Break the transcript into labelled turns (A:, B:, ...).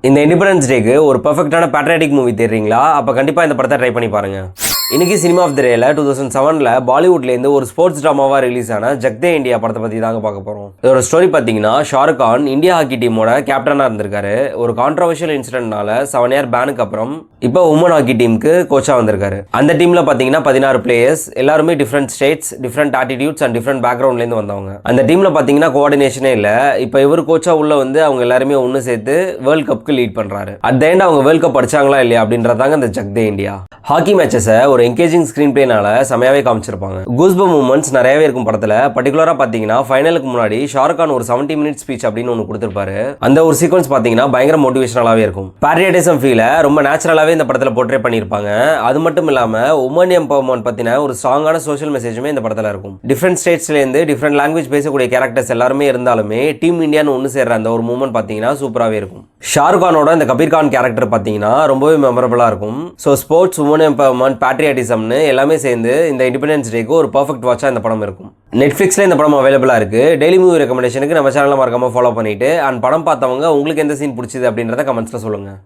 A: இந்த இண்டிபெண்டன்ஸ் டேக்கு ஒரு பெர்ஃபெக்ட்டான patriotic movie தேடுறீங்களா? அப்போ கண்டிப்பாக இந்த படத்தை ட்ரை பண்ணி பாருங்க. இன்னைக்கு சினிமா ஆஃப் த டேல 2007ல் பாலிவுட்லேருந்து ஒரு ஸ்போர்ட்ஸ் ட்ராமாவாக ரிலீஸ் ஆன ஜக் தே இந்தியா படத்தை பற்றி தாங்க பார்க்க போகிறோம். இதோட ஸ்டோரி பார்த்தீங்கன்னா, ஷாருக் கான் இந்தியா ஹாக்கி டீமோட கேப்டனாக இருந்திருக்காரு. ஒரு கான்ட்ரவர்ஷியல் இன்சிடென்ட்னால 7 இயர் பேனுக்கு அப்புறம் இப்போ உமன் ஹாக்கி டீமுக்கு கோச்சாக வந்திருக்காரு. அந்த டீமில் பார்த்தீங்கன்னா 16 பிளேயர்ஸ், எல்லாருமே different states, different attitudes and different பேக்ரவுண்ட்லேருந்து வந்தவங்க. அந்த டீமில் பார்த்தீங்கன்னா கோஆர்டினேஷனே இல்லை. இப்போ இவர் கோச்சா உள்ள வந்து அவங்க எல்லாருமே ஒன்று சேர்த்து வேர்ல்ட் கப்புக்கு லீட் பண்ணுறாரு. அட் த எண்ட் அவங்க வேர்ல்ட் கப் அடிச்சாங்களா இல்லையா அப்படின்றதாங்க இந்த ஜக் தே இந்தியா. ஹாக்கி மேட்சஸை ஒரு என்கேஜிங் ஸ்க்ரீன் பிளேனால செமையாவே காமிச்சிருப்பாங்க. கூஸ்பம் மூமெண்ட்ஸ் நிறையவே இருக்கும் படத்துல. பர்டிகுலரா பாத்தீங்கன்னா ஃபைனலுக்கு முன்னாடி ஷாருக் கான் ஒரு 70 மினிட்ஸ் ஸ்பீச் அப்படின்னு ஒன்று கொடுத்திருப்பாரு. அந்த ஒரு சீக்வன்ஸ் பாத்தீங்கன்னா பயங்கர மோட்டிவேஷனலாவே இருக்கும். பேட்ரியாட்டிசம் ஃபீல ரொம்ப நேச்சுரலாவே இந்த படத்துல போர்ட்ரே பண்ணியிருப்பாங்க. அது மட்டும் இல்லாம உமன் எம்பவர்மெண்ட் பத்தின ஒரு ஸ்ட்ராங்கான சோஷியல் மெசேஜுமே இந்த படத்துல இருக்கும். டிஃப்ரெண்ட் ஸ்டேட்ஸ்ல இருந்து டிஃப்ரெண்ட் லாங்குவேஜ் பேசக்கூடிய கேரக்டர்ஸ் எல்லாருமே இருந்தாலுமே டீம் இந்தியான்னு ஒன்று சேர்ற அந்த ஒரு மூமெண்ட் பாத்தீங்கன்னா சூப்பராகவே இருக்கும். ஷாருக் கானோட இந்த கபீர் கான் கேரக்டர் பாத்தீங்கன்னா ரொம்பவே மெமரபிளா இருக்கும். ஸோ ஸ்போர்ட்ஸ், உமன் எம்பவர்மெண்ட், பேட்ரியாட்டிசம்னு எல்லாமே சேர்ந்து இந்த இண்டிபெண்டன்ஸ் டேக்கு ஒரு பர்ஃபெக்ட் வாட்சாக இந்த படம் இருக்கும். நெட்ஃப்ளிக்ஸில் இந்த படம் அவைலபிளாக இருக்குது. டெய்லி மூவி ரெக்கமெண்டேஷனுக்கு நம்ம சேனலில் மறக்காமல் ஃபாலோ பண்ணிவிட்டு அண்ட் படம் பார்த்தவங்க உங்களுக்கு எந்த சீன் பிடிச்சிது அப்படின்றத கமெண்ட்ஸில் சொல்லுங்கள்.